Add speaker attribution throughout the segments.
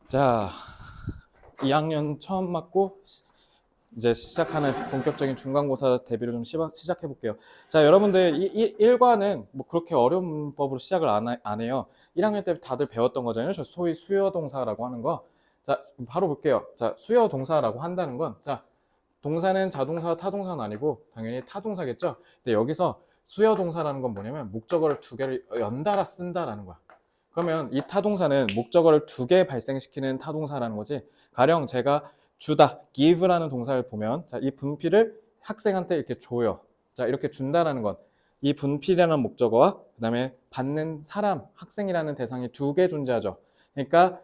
Speaker 1: 자, 2학년 처음 맞고 이제 시작하는 본격적인 중간고사 대비를 좀 시작해 볼게요. 자, 여러분들 1과는 뭐 그렇게 어려운 문법으로 시작을 안 해요. 1학년 때 다들 배웠던 거잖아요. 저 소위 수요 동사라고 하는 거. 자, 바로 볼게요. 자, 수요 동사라고 한다는 건, 자, 동사는 자동사, 타동사는 아니고 당연히 타동사겠죠. 근데 여기서 수요 동사라는 건 뭐냐면 목적어를 두 개를 연달아 쓴다라는 거야. 그러면 이 타동사는 목적어를 두 개 발생시키는 타동사라는 거지. 가령 제가 주다, give라는 동사를 보면, 자, 이 분필을 학생한테 이렇게 줘요. 자, 이렇게 준다라는 건 이 분필이라는 목적어와 그 다음에 받는 사람, 학생이라는 대상이 두 개 존재하죠. 그러니까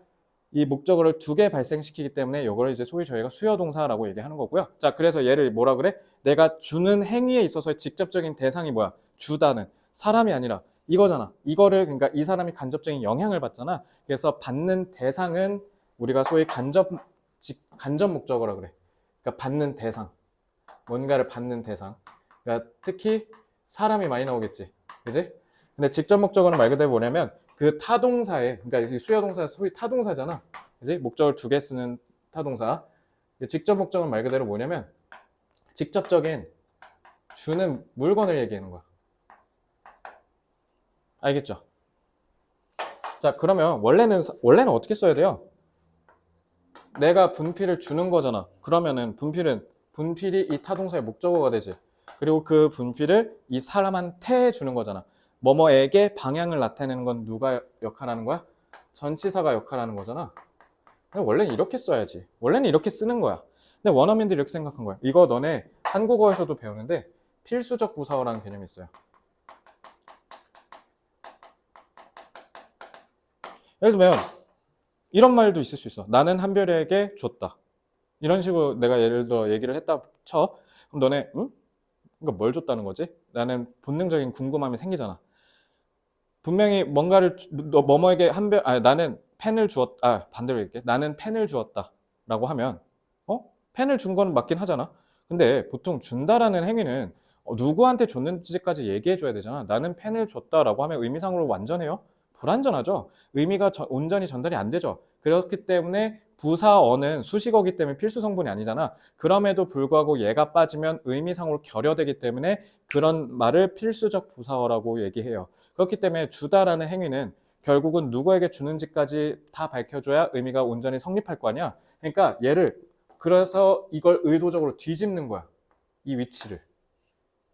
Speaker 1: 이 목적어를 두 개 발생시키기 때문에 이걸 이제 소위 저희가 수요동사라고 얘기하는 거고요. 자, 그래서 얘를 뭐라 그래? 내가 주는 행위에 있어서의 직접적인 대상이 뭐야? 주다는 사람이 아니라 이거잖아. 이거를 그러니까 이 사람이 간접적인 영향을 받잖아. 그래서 받는 대상은 우리가 소위 간접 목적어라 그래. 그러니까 받는 대상, 뭔가를 받는 대상. 그러니까 특히 사람이 많이 나오겠지, 그지? 근데 직접 목적어는 말 그대로 뭐냐면 그 타동사에, 그러니까 수요동사 소위 타동사잖아, 그지? 목적을 두 개 쓰는 타동사. 직접 목적은 말 그대로 뭐냐면 직접적인 주는 물건을 얘기하는 거야. 알겠죠? 자, 그러면 원래는 어떻게 써야 돼요? 내가 분필을 주는 거잖아. 그러면은 분필이 이 타동사의 목적어가 되지. 그리고 그 분필을 이 사람한테 주는 거잖아. 뭐뭐에게 방향을 나타내는 건 누가 역할하는 거야? 전치사가 역할하는 거잖아. 원래는 이렇게 써야지. 원래는 이렇게 쓰는 거야. 근데 원어민들이 이렇게 생각한 거야. 이거 너네 한국어에서도 배우는데 필수적 부사어라는 개념이 있어요. 예를 들면 이런 말도 있을 수 있어. 나는 한별이에게 줬다. 이런 식으로 내가 예를 들어 얘기를 했다 쳐. 그럼 너네 응? 그러니까 뭘 줬다는 거지? 나는 본능적인 궁금함이 생기잖아. 분명히 뭔가를 너 뭐뭐에게 나는 펜을 반대로 얘기해. 나는 펜을 주었다라고 하면 펜을 준 건 맞긴 하잖아. 근데 보통 준다라는 행위는 누구한테 줬는지까지 얘기해 줘야 되잖아. 나는 펜을 줬다라고 하면 의미상으로 완전해요? 불완전하죠. 의미가 온전히 전달이 안 되죠. 그렇기 때문에 부사어는 수식어기 때문에 필수 성분이 아니잖아. 그럼에도 불구하고 얘가 빠지면 의미상으로 결여되기 때문에 그런 말을 필수적 부사어라고 얘기해요. 그렇기 때문에 주다라는 행위는 결국은 누구에게 주는지까지 다 밝혀줘야 의미가 온전히 성립할 거 아니야. 그러니까 그래서 이걸 의도적으로 뒤집는 거야. 이 위치를.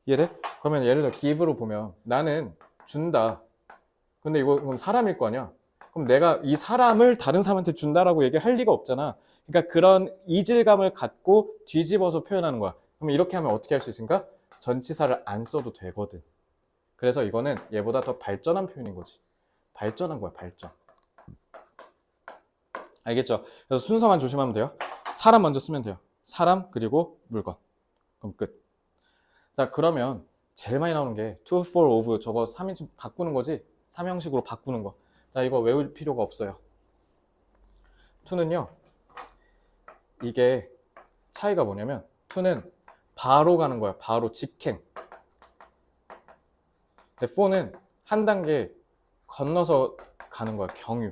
Speaker 1: 이해돼? 그러면 예를 들어 give로 보면 나는 준다. 근데 이거 그럼 사람일 거 아니야. 그럼 내가 이 사람을 다른 사람한테 준다라고 얘기할 리가 없잖아. 그러니까 그런 이질감을 갖고 뒤집어서 표현하는 거야. 그럼 이렇게 하면 어떻게 할 수 있습니까? 전치사를 안 써도 되거든. 그래서 이거는 얘보다 더 발전한 표현인 거지. 발전한 거야, 발전. 알겠죠? 그래서 순서만 조심하면 돼요. 사람 먼저 쓰면 돼요. 사람 그리고 물건. 그럼 끝. 자, 그러면 제일 많이 나오는 게 to, for, of 저거 3인칭 바꾸는 거지. 3형식으로 바꾸는 거. 자, 이거 외울 필요가 없어요. to는요. 이게 차이가 뭐냐면 to는 바로 가는 거야. 바로 직행. 근데 for는 한 단계 건너서 가는 거야. 경유.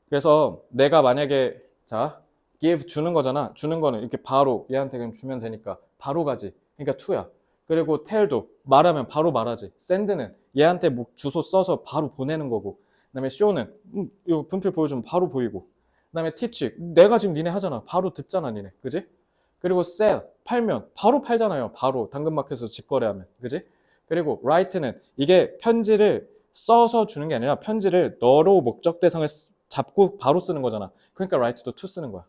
Speaker 1: 그래서 내가 만약에 자 give 주는 거잖아. 주는 거는 이렇게 바로 얘한테 그냥 주면 되니까 바로 가지. 그러니까 to야. 그리고 tell도 말하면 바로 말하지. send는 얘한테 뭐 주소 써서 바로 보내는 거고. 그다음에 show는 이거 분필 보여주면 바로 보이고. 그다음에 teach 내가 지금 니네 하잖아. 바로 듣잖아 니네. 그지? 그리고 sell 팔면 바로 팔잖아요. 바로 당근마켓에서 직거래하면. 그지? 그리고 write는 이게 편지를 써서 주는 게 아니라 편지를 너로 목적 대상을 잡고 바로 쓰는 거잖아. 그러니까 write도 to 쓰는 거야.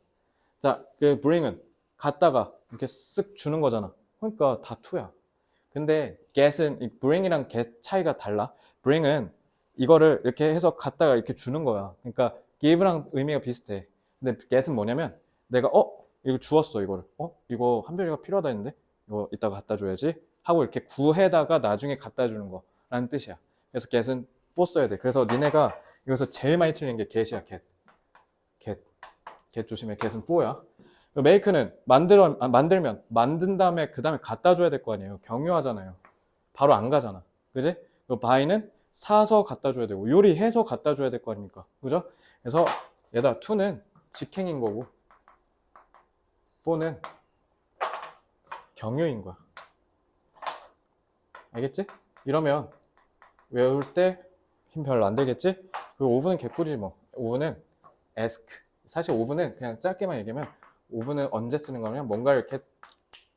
Speaker 1: 자, 그 bring은 갖다가 이렇게 쓱 주는 거잖아. 그러니까 다 to야. 근데 get은 이 bring이랑 get 차이가 달라. bring은 이거를 이렇게 해서 갖다가 이렇게 주는 거야. 그러니까 give랑 의미가 비슷해. 근데 get은 뭐냐면 내가 이거 주웠어 이거를. 이거 한별이가 필요하다 했는데 이거 이따가 갖다 줘야지 하고 이렇게 구해다가 나중에 갖다 주는 거라는 뜻이야. 그래서 get은 for 써야 돼. 그래서 니네가 여기서 제일 많이 틀리는 게 get이야. get 조심해. get은 for야. make는 만들면 만든 다음에 그 다음에 갖다 줘야 될 거 아니에요. 경유하잖아요. 바로 안 가잖아. 그지? buy는 사서 갖다 줘야 되고 요리해서 갖다 줘야 될 거 아닙니까? 그죠? 그래서 얘다 to는 직행인 거고 for는 경유인 거야. 알겠지? 이러면 외울 때 힘 별로 안 들겠지? 그리고 5분은 개꿀이지 뭐. 5분은 ask. 사실 5분은 그냥 짧게만 얘기하면 5분은 언제 쓰는 거냐면 뭔가 이렇게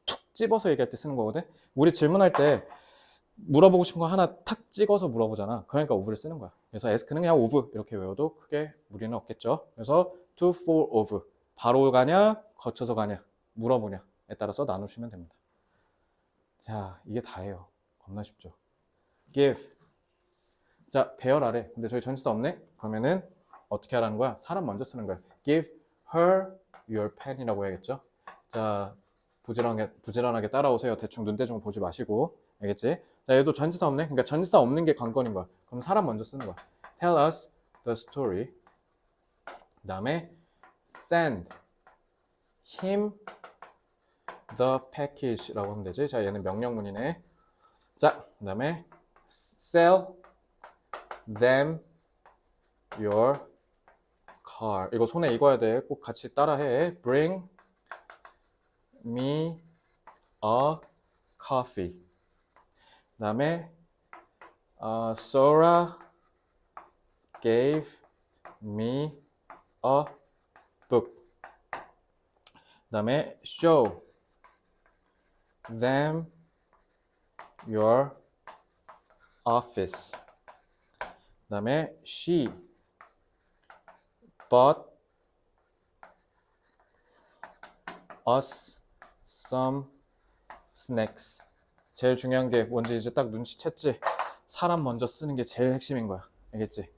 Speaker 1: 툭 집어서 얘기할 때 쓰는 거거든. 우리 질문할 때 물어보고 싶은 거 하나 탁 찍어서 물어보잖아. 그러니까 오브를 쓰는 거야. 그래서 ask는 그냥 오브 이렇게 외워도 크게 무리는 없겠죠. 그래서 to, for, of. 바로 가냐, 거쳐서 가냐, 물어보냐에 따라서 나누시면 됩니다. 자, 이게 다예요. 겁나 쉽죠. give. 자, 배열하래. 근데 저희 전치사 없네? 그러면은 어떻게 하라는 거야? 사람 먼저 쓰는 거야. give her your pen이라고 해야겠죠. 자, 부지런하게 따라오세요. 대충 눈대중 보지 마시고. 알겠지? 자, 얘도 전치사 없네? 그러니까 전치사 없는 게 관건인 거야. 그럼 사람 먼저 쓰는 거야. Tell us the story. 그 다음에 send him the package라고 하면 되지. 자, 얘는 명령문이네. 자, 그 다음에 sell them your car. 이거 손에 익어야 돼. 꼭 같이 따라해. Bring me a coffee. 그 다음에 Sora gave me a book. 그 다음에 show them your office. 그 다음에 she bought us some snacks. 제일 중요한 게 뭔지 이제 딱 눈치챘지? 사람 먼저 쓰는 게 제일 핵심인 거야. 알겠지?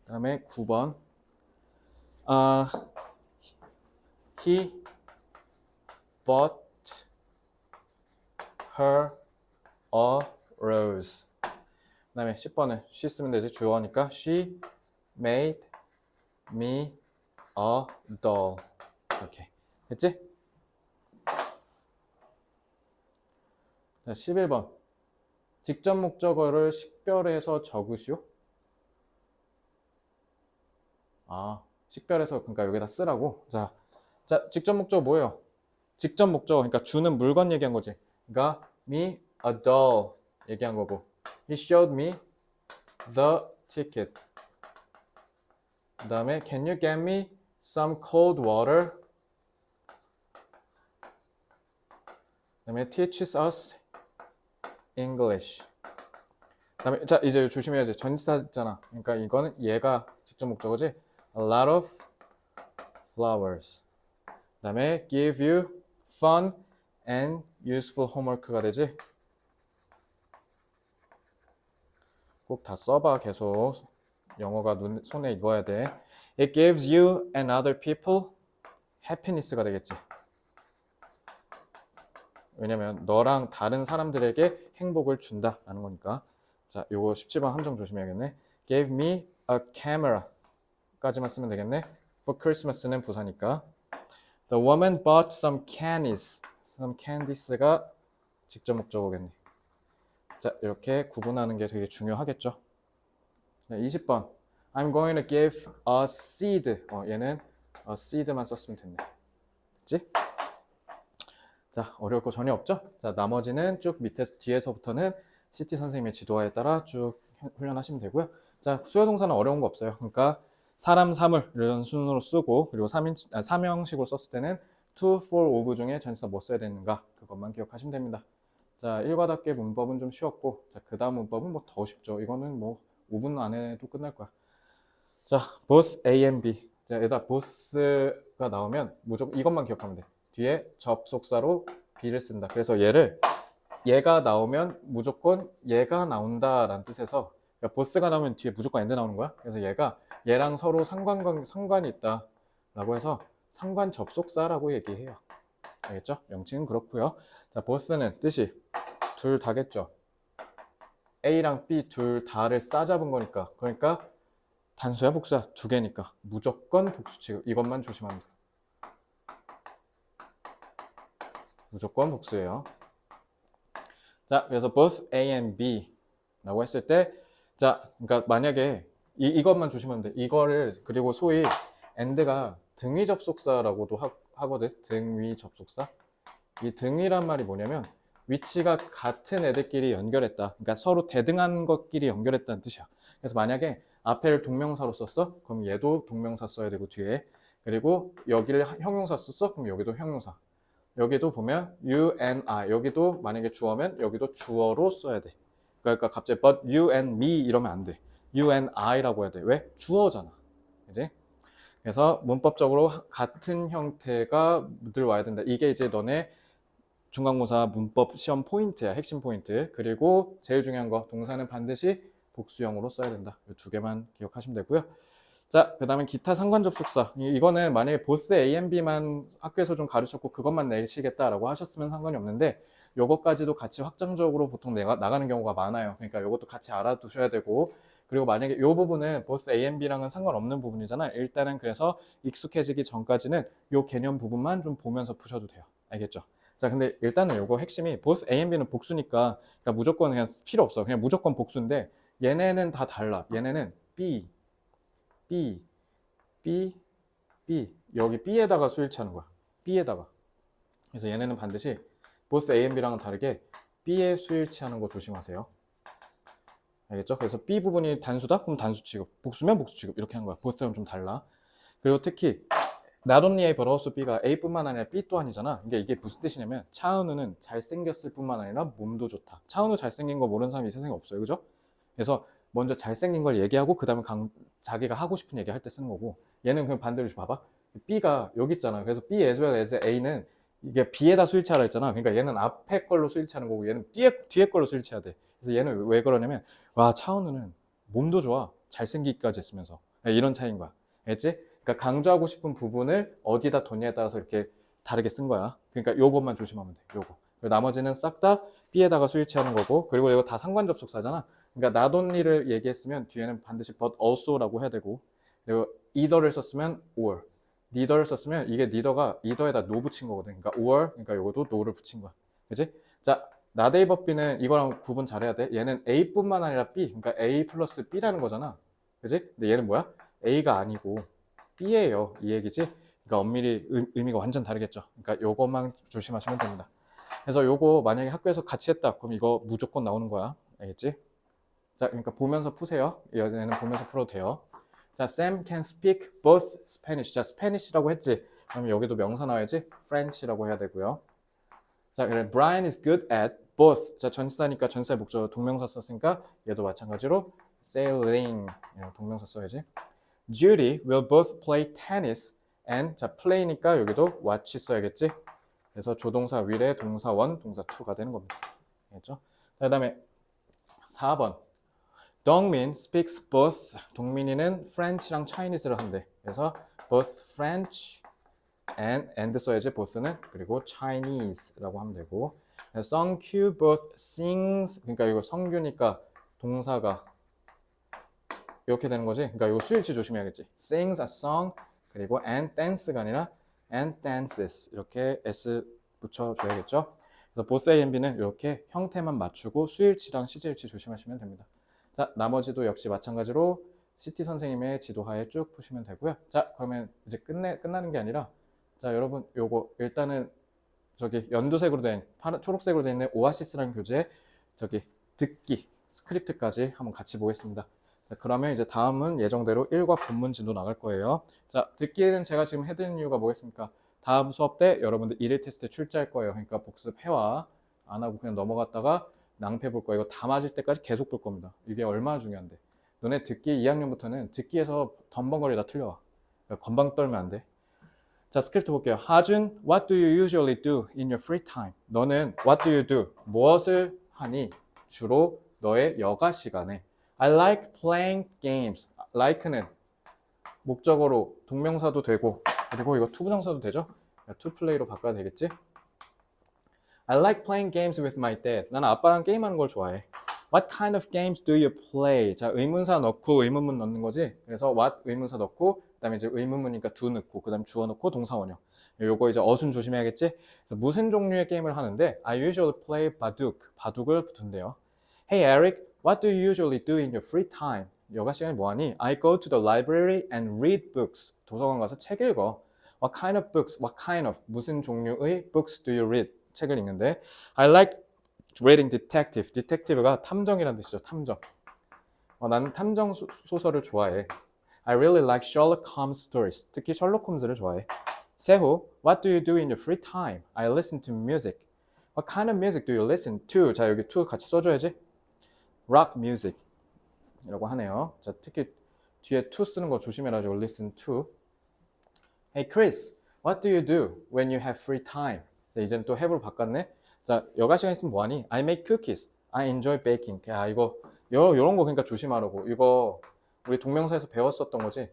Speaker 1: 그 다음에 9번. He bought her a rose. 그 다음에 10번은 she 쓰면 되지. 주어니까 she made me a doll. 이렇게 됐지? 자, 11번. 직접 목적어를 식별해서 적으시오. 식별해서 그러니까 여기다 쓰라고. 자, 직접 목적어 뭐예요? 직접 목적어, 그러니까 주는 물건 얘기한 거지. 그러니까 me a doll 얘기한 거고. He showed me the ticket. 그 다음에 can you get me some cold water? 그 다음에 teaches us English. 그다음에 자 이제 조심해야지. 전치사 있잖아. 그러니까 이거는 얘가 직접 목적어지. A lot of flowers. 그다음에 give you fun and useful homework가 되지. 꼭 다 써봐. 계속 영어가 손에 익어야 돼. It gives you and other people happiness가 되겠지. 왜냐면 너랑 다른 사람들에게 행복을 준다라는 거니까. 자, 요거 17번 함정 조심해야겠네. Gave me a camera 까지만 쓰면 되겠네. For Christmas는 부사니까. The woman bought some candies. Some candies가 직접 목적어겠네. 자, 이렇게 구분하는 게 되게 중요하겠죠. 자, 20번. I'm going to give a seed. 얘는 a seed만 썼으면 됐네. 됐지? 자, 어려울 거 전혀 없죠? 자, 나머지는 쭉 밑에 뒤에서부터는 CT 선생님의 지도하에 따라 쭉 훈련하시면 되고요. 자, 수요동사는 어려운 거 없어요. 그러니까 사람, 사물 이런 순으로 쓰고 그리고 3형식으로 썼을 때는 to, for, of 중에 전치사 뭐 써야 되는가 그것만 기억하시면 됩니다. 자, 일과답게 문법은 좀 쉬웠고 자, 그 다음 문법은 뭐 더 쉽죠. 이거는 뭐 5분 안에도 끝날 거야. 자, both A and B. 자, 여기다 both가 나오면 무조건 이것만 기억하면 돼. 뒤에 접속사로 B를 쓴다. 그래서 얘가 나오면 무조건 얘가 나온다라는 뜻에서 그러니까 both가 나오면 뒤에 무조건 and 나오는 거야. 그래서 얘랑 서로 상관이 있다 라고 해서 상관 접속사라고 얘기해요. 알겠죠? 명칭은 그렇고요. 자, both는 뜻이 둘 다겠죠. A랑 B 둘 다를 싸잡은 거니까. 그러니까 단수야 복수야 두 개니까 무조건 복수 취급. 이것만 조심하면 돼. 무조건 복수예요. 자, 그래서 both A and B 라고 했을 때 자, 그러니까 만약에 이것만 조심하면 돼. 이거를 그리고 소위 and가 등위 접속사라고도 하거든. 등위 접속사. 이 등위란 말이 뭐냐면 위치가 같은 애들끼리 연결했다. 그러니까 서로 대등한 것끼리 연결했다는 뜻이야. 그래서 만약에 앞에를 동명사로 썼어? 그럼 얘도 동명사 써야 되고 뒤에. 그리고 여기를 형용사 썼어? 그럼 여기도 형용사. 여기도 보면 you and I. 여기도 만약에 주어면 여기도 주어로 써야 돼. 그러니까 갑자기 but you and me 이러면 안 돼. you and I라고 해야 돼. 왜? 주어잖아. 그지? 그래서 문법적으로 같은 형태가 들어와야 된다. 이게 이제 너네 중간고사 문법 시험 포인트야. 핵심 포인트. 그리고 제일 중요한 거 동사는 반드시 복수형으로 써야 된다. 이 두 개만 기억하시면 되고요. 자, 그 다음에 기타 상관 접속사. 이거는 만약에 보스 A and B만 학교에서 좀 가르쳤고 그것만 내시겠다라고 하셨으면 상관이 없는데 요것까지도 같이 확장적으로 보통 나가는 경우가 많아요. 그러니까 요것도 같이 알아두셔야 되고 그리고 만약에 요 부분은 보스 A and B랑은 상관없는 부분이잖아. 일단은 그래서 익숙해지기 전까지는 요 개념 부분만 좀 보면서 푸셔도 돼요. 알겠죠? 자, 근데 일단은 요거 핵심이 보스 A and B는 복수니까 그러니까 무조건 그냥 필요 없어. 그냥 무조건 복수인데 얘네는 다 달라. 얘네는 B, B, B, B. 여기 B에다가 수일치하는 거야. B에다가. 그래서 얘네는 반드시 보스 A and B랑은 다르게 B에 수일치하는 거 조심하세요. 알겠죠? 그래서 B 부분이 단수다? 그럼 단수 취급. 복수면 복수 취급. 이렇게 하는 거야. 보스랑 좀 달라. 그리고 특히 not only A but also B가 A뿐만 아니라 B 또한이잖아. 그러니까 이게 무슨 뜻이냐면 차은우는 잘생겼을 뿐만 아니라 몸도 좋다. 차은우 잘생긴 거 모르는 사람이 이 세상에 없어요. 그죠? 그래서 먼저 잘생긴 걸 얘기하고 그 다음에 자기가 하고 싶은 얘기 할 때 쓰는 거고 얘는 그냥 반대로 봐봐. B가 여기 있잖아. 그래서 B as well as A는 이게 B에다 수일치하라 했잖아. 그러니까 얘는 앞에 걸로 수일치하는 거고 얘는 뒤에 걸로 수일치해야 돼. 그래서 얘는 왜 그러냐면 와 차은우는 몸도 좋아. 잘생기기까지 했으면서 이런 차이인 거야. 알겠지? 그러니까 강조하고 싶은 부분을 어디다 뒀냐에 따라서 이렇게 다르게 쓴 거야. 그러니까 요것만 조심하면 돼. 요거. 나머지는 싹 다 B에다가 수일치하는 거고 그리고 이거 다 상관 접속사잖아. 그러니까 not only를 얘기했으면 뒤에는 반드시 but also라고 해야 되고 그리고 either를 썼으면 or neither를 썼으면 이게 neither가 either에다 no 붙인 거거든. 그러니까 or 그러니까 이것도 no를 붙인 거야. 그치? 자, not A but B는 이거랑 구분 잘해야 돼. 얘는 A뿐만 아니라 B 그러니까 A 플러스 B라는 거잖아. 그치? 근데 얘는 뭐야? A가 아니고 B예요. 이 얘기지? 그러니까 엄밀히 의미가 완전 다르겠죠. 그러니까 요것만 조심하시면 됩니다. 그래서 요거 만약에 학교에서 같이 했다. 그럼 이거 무조건 나오는 거야. 알겠지? 자, 그러니까 보면서 푸세요. 얘는 보면서 풀어도 돼요. 자, Sam can speak both Spanish. 자, Spanish라고 했지. 그럼 여기도 명사 나와야지. French라고 해야 되고요. 자, 그래. Brian is good at both. 자, 전치사니까 전치사 목적 동명사 썼으니까 얘도 마찬가지로 sailing 동명사 써야지. Judy will both play tennis and 자, play니까 여기도 watch 써야겠지. 그래서 조동사 will에 동사 one, 동사 to가 되는 겁니다. 알겠죠? 자, 그다음에 4번. 동민 speaks both. 동민이는 French랑 Chinese를 한대. 그래서 both French and 써야지 both는 그리고 Chinese라고 하면 되고. 성규 both sings. 그러니까 이거 성규니까 동사가 이렇게 되는 거지. 그러니까 이거 수일치 조심해야겠지. sings a song 그리고 and dance가 아니라 and dances 이렇게 s 붙여줘야겠죠. 그래서 both A and B는 이렇게 형태만 맞추고 수일치랑 시제일치 조심하시면 됩니다. 자, 나머지도 역시 마찬가지로 CT 선생님의 지도하에 쭉 푸시면 되고요. 자, 그러면 이제 끝나는 게 아니라 자, 여러분 요거 일단은 저기 연두색으로 된 초록색으로 된 있는 오아시스라는 교재 저기 듣기 스크립트까지 한번 같이 보겠습니다. 자, 그러면 이제 다음은 예정대로 1과 본문진도 나갈 거예요. 자, 듣기는 제가 지금 해드리는 이유가 뭐겠습니까? 다음 수업 때 여러분들 1일 테스트에 출제할 거예요. 그러니까 복습해와 안 하고 그냥 넘어갔다가 낭패 볼 거예요. 이거 다 맞을 때까지 계속 볼 겁니다. 이게 얼마나 중요한데. 너네 듣기 2학년부터는 듣기에서 덤벙거리다 틀려와. 그러니까 건방 떨면 안 돼. 자, 스크립트 볼게요. 하준, what do you usually do in your free time? 너는 what do you do? 무엇을 하니? 주로 너의 여가 시간에. I like playing games. like는 목적어로 동명사도 되고 그리고 이거 투부정사도 되죠? to play로 바꿔야 되겠지? I like playing games with my dad. 나는 아빠랑 게임하는 걸 좋아해. What kind of games do you play? 자, 의문사 넣고 의문문 넣는 거지. 그래서 what 의문사 넣고 그다음에 이제 의문문이니까 do 넣고 그다음 주어 넣고 동사 원형. 요거 이제 어순 조심해야겠지? 그래서 무슨 종류의 게임을 하는데 I usually play 바둑. 바둑을 붙은대요. Hey Eric, what do you usually do in your free time? 여가 시간에 뭐하니? I go to the library and read books. 도서관 가서 책 읽어. What kind of books? What kind of? 무슨 종류의 books do you read? 책을 읽는데 I like reading detective. detective가 탐정이라는 뜻이죠. 탐정. 나는 탐정 소설을 좋아해. I really like Sherlock Holmes stories. 특히 셜록 홈즈를 좋아해. 세호, what do you do in your free time? I listen to music. What kind of music do you listen to? 자, 여기 to 같이 써줘야지. Rock music 이라고 하네요. 자, 특히 뒤에 to 쓰는 거 조심해라. listen to. Hey Chris, what do you do when you have free time? 자, 이제는 또 have로 바꿨네. 자, 여가 시간 있으면 뭐하니? I make cookies. I enjoy baking. 야, 이거 요런 거 그러니까 조심하라고. 이거 우리 동명사에서 배웠었던 거지.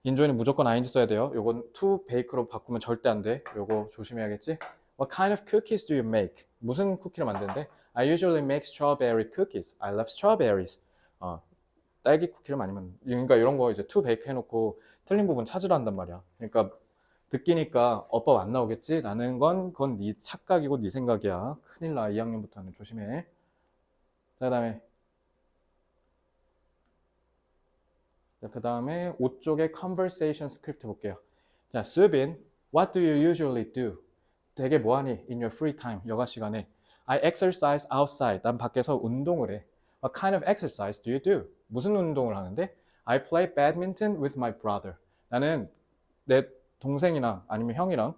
Speaker 1: enjoy는 무조건 ing 써야 돼요. 요건 to bake로 바꾸면 절대 안 돼. 요거 조심해야겠지? What kind of cookies do you make? 무슨 쿠키를 만드는데? I usually make strawberry cookies. I love strawberries. 딸기 쿠키를 많이 만든다. 그러니까 이런 거 이제 to bake 해놓고 틀린 부분 찾으라 한단 말이야. 그러니까 듣기니까 어법 안 나오겠지? 라는 그건 네 착각이고 네 생각이야. 큰일 나. 2학년부터는 조심해. 자, 그 다음에 5쪽의 conversation script 볼게요. 자, 수빈, what do you usually do? 되게 뭐하니? In your free time, 여가 시간에. I exercise outside. 난 밖에서 운동을 해. What kind of exercise do you do? 무슨 운동을 하는데? I play badminton with my brother. 나는 내 동생이나 아니면 형이랑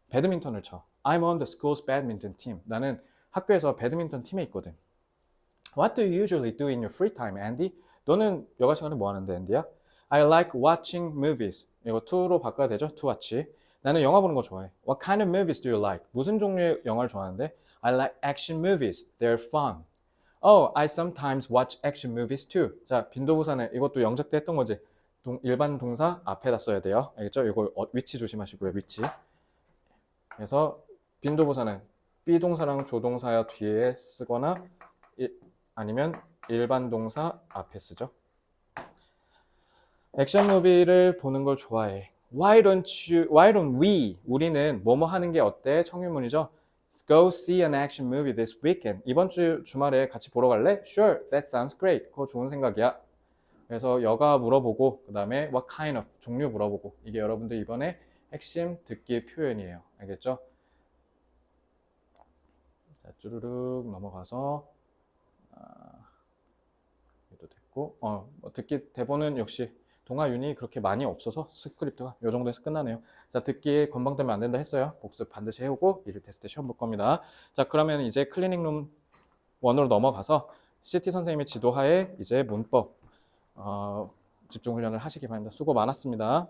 Speaker 1: 배드민턴을 쳐. I'm on the school's badminton team. 나는 학교에서 배드민턴 팀에 있거든. What do you usually do in your free time, Andy? 너는 여가 시간에 뭐 하는데, 앤디야? I like watching movies. 이거 to로 바꿔야 되죠? to watch. 나는 영화 보는 거 좋아해. What kind of movies do you like? 무슨 종류의 영화를 좋아하는데? I like action movies. They're fun. Oh, I sometimes watch action movies too. 자, 빈도부사는 이것도 영작 때 했던 거지. 일반 동사 앞에다 써야 돼요. 알겠죠? 이거 위치 조심하시고요. 위치. 그래서 빈도부사는 비동사랑 조동사 뒤에 쓰거나 아니면 일반 동사 앞에 쓰죠. 액션 무비를 보는 걸 좋아해. Why don't we? 우리는 뭐뭐 하는 게 어때? 청유문이죠. Go see an action movie this weekend. 이번 주 주말에 같이 보러 갈래? Sure, that sounds great. 그거 좋은 생각이야. 그래서 여가 물어보고 그 다음에 what kind of 종류 물어보고 이게 여러분들 이번에 핵심 듣기 표현이에요. 알겠죠? 자, 쭈루룩 넘어가서 이도 됐고 듣기 대본은 역시 동아윤이 그렇게 많이 없어서 스크립트가 이 정도에서 끝나네요. 자, 듣기 건방되면 안 된다 했어요. 복습 반드시 해오고 일일 테스트 시험 볼 겁니다. 자, 그러면 이제 클리닉룸 1으로 넘어가서 CT 선생님의 지도하에 이제 문법 집중 훈련을 하시기 바랍니다. 수고 많았습니다.